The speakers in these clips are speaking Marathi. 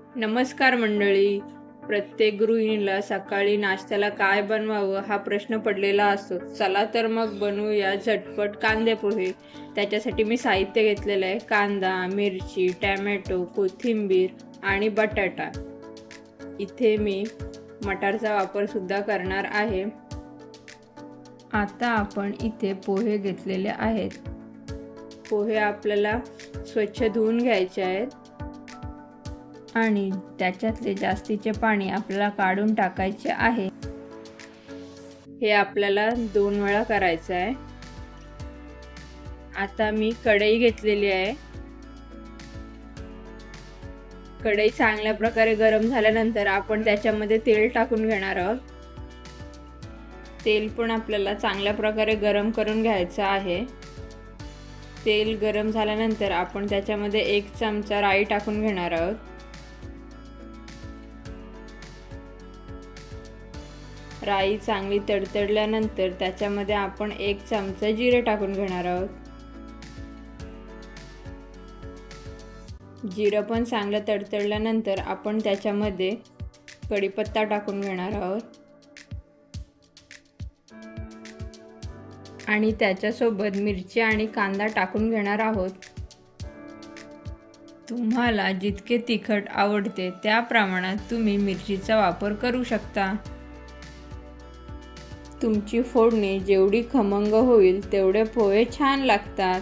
नमस्कार मंडळी. प्रत्येक गृहिणीला सकाळी नाश्त्याला काय बनवावं हा प्रश्न पडलेला असतो. चला तर मग बनवूया झटपट कांदे पोहे. त्याच्यासाठी मी साहित्य घेतलेलं आहे: कांदा, मिरची, टॅमॅटो, कोथिंबीर आणि बटाटा. इथे मी मटारचा वापर सुद्धा करणार आहे. आता आपण इथे पोहे घेतलेले आहेत. पोहे आपल्याला स्वच्छ धुवून घ्यायचे आहेत आणि त्याच्यातले जास्तीचे पाणी आपल्याला काढून टाकायचे आहे. हे आपल्याला 2 वेळा करायचं आहे. आता मी कढई घेतलेली आहे. कढई चांगल्या प्रकारे गरम झाल्यानंतर आपण त्याच्यामध्ये तेल टाकून घेणार आहोत. तेल पण आपल्याला चांगल्या प्रकारे गरम करून घ्यायचं आहे. तेल गरम झाल्यानंतर आपण त्याच्यामध्ये 1 चमचा राई टाकून घेणार आहोत. राई चांगली तडतडल्यानंतर त्याच्यामध्ये आपण 1 चमचा जिरे टाकून घेणार आहोत. जिरं पण चांगलं तडतडल्यानंतर आपण त्याच्यामध्ये कढीपत्ता टाकून घेणार आहोत आणि त्याच्यासोबत मिरची आणि कांदा टाकून घेणार आहोत. तुम्हाला जितके तिखट आवडते त्या प्रमाणात तुम्ही मिरचीचा वापर करू शकता. तुमची फोडणी जेवढी खमंग होईल तेवढे पोहे छान लागतात.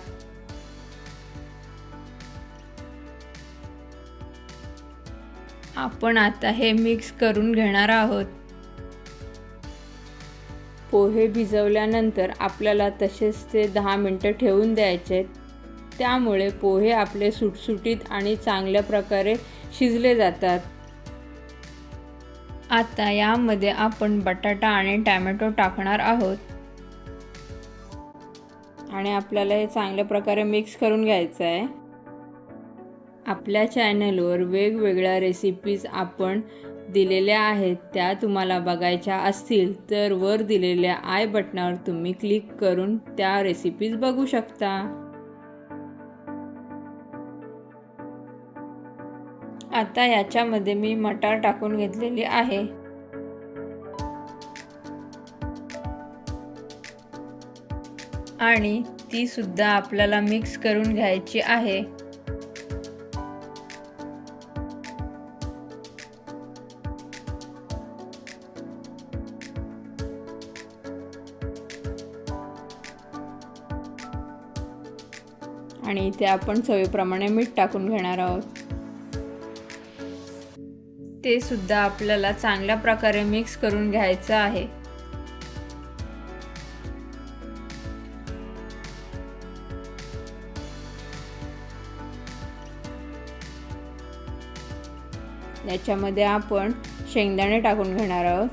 आपण आता हे मिक्स करून घेणार आहोत. पोहे भिजवल्यानंतर आपल्याला तसेच ते 10 मिनिटं ठेवून द्यायचे. त्यामुळे पोहे आपले सुटसुटीत आणि चांगल्या प्रकारे शिजले जातात. आता यामध्ये आपण बटाटा आणि टॅमॅटो टाकणार आहोत आणि आपल्याला हे चांगल्या प्रकारे मिक्स करून घ्यायचं आहे. आपल्या चॅनलवर वेगवेगळ्या रेसिपीज आपण दिलेल्या आहेत. त्या तुम्हाला बघायच्या असतील तर वर दिलेल्या आय बटनावर तुम्ही क्लिक करून त्या रेसिपीज बघू शकता. आता याच्यामध्ये मी मटार टाकून घेतलेली आहे. आणि ती सुद्धा आपल्याला मिक्स करून घ्यायची आहे. आणि इथे आपण चवीप्रमाणे मीठ टाकून घेणार आहोत. ते सुद्धा आपल्याला चांगल्या प्रकारे मिक्स करून घ्यायचं आहे. याच्यामध्ये आपण शेंगदाणे टाकून घेणार आहोत.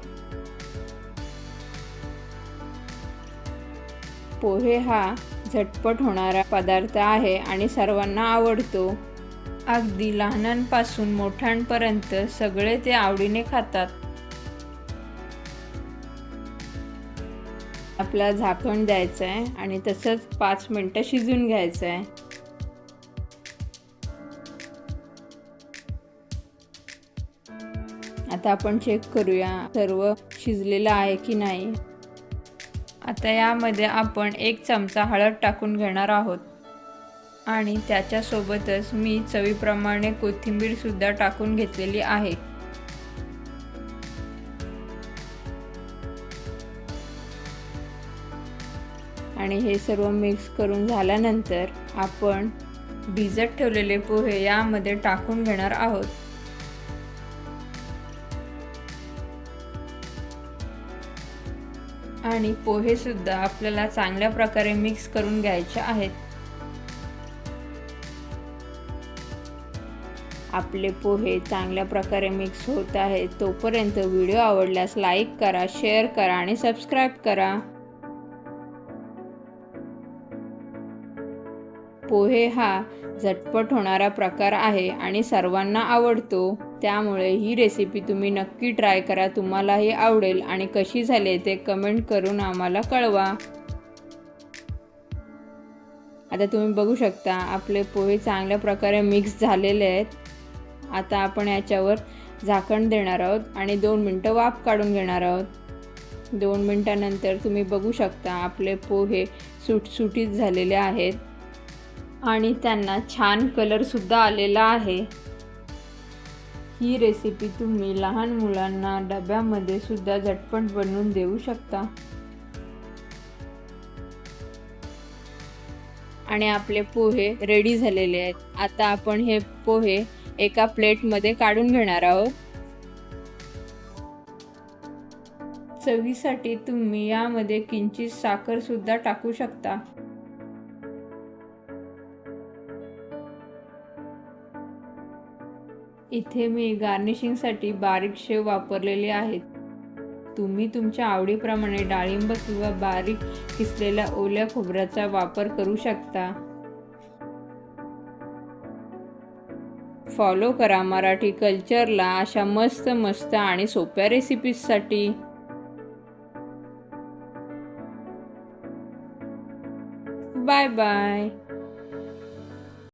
पोहे हा झटपट होणारा पदार्थ आहे आणि सर्वांना आवडतो. अगदी लहानांपासून मोठ्यांपर्यंत सगळे ते आवडीने खातात. आपल्याला झाकण द्यायचं आहे आणि तसंच 5 मिनिटं शिजून घ्यायचं आहे. आता आपण चेक करूया सर्व शिजलेलं आहे की नाही. आता यामध्ये आपण 1 चमचा हळद टाकून घेणार आहोत आणि त्याच्यासोबतच मी चवीप्रमाणे कोथिंबीर सुद्धा टाकून घेतलेली आहे. आणि हे सर्व मिक्स करून झाल्यानंतर आपण भिजत ठेवलेले पोहे यामध्ये टाकून घेणार आहोत. आणि पोहे सुद्धा आपल्याला चांगल्या प्रकारे मिक्स करून घ्यायचे आहेत. आपले पोहे चांगल्या प्रकारे मिक्स होत आहेत. तोपर्यंत व्हिडिओ आवडल्यास लाईक करा, शेअर करा आणि सबस्क्राईब करा. पोहे हा झटपट होणारा प्रकार आहे आणि सर्वांना आवडतो. त्यामुळे ही रेसिपी तुम्ही नक्की ट्राय करा. तुम्हालाही आवडेल आणि कशी झाली ते कमेंट करून आम्हाला कळवा. आता तुम्ही बघू शकता आपले पोहे चांगल्या प्रकारे मिक्स झालेले आहेत. आता आपण याच्यावर झाकण देणार आहोत आणि 2 मिनटं वाफ काढून घेणार आहोत. 2 मिनटानंतर तुम्ही बघू शकता आपले पोहे सुटसुटीत झालेले आहेत आणि त्यांना छान कलरसुद्धा आलेला आहे. ही रेसिपी तुम्ही लहान मुलांना डब्यामध्ये सुद्धा झटपट बनवून देऊ शकता. आणि आपले पोहे रेडी झालेले आहेत. आता आपण हे पोहे एका प्लेटमध्ये काढून घेणार आहोत. चवीसाठी तुम्ही यामध्ये किंचित साखर सुद्धा टाकू शकता. इथे मी गार्निशिंगसाठी बारीक शेव वापरलेले आहेत. तुम्ही तुमच्या आवडीप्रमाणे डाळिंब किंवा बारीक किसलेल्या ओल्या खोबऱ्याचा वापर करू शकता. फॉलो करा मराठी कल्चरला अशा मस्त मस्त आणि सोप्या रेसिपीजसाठी. Bye bye.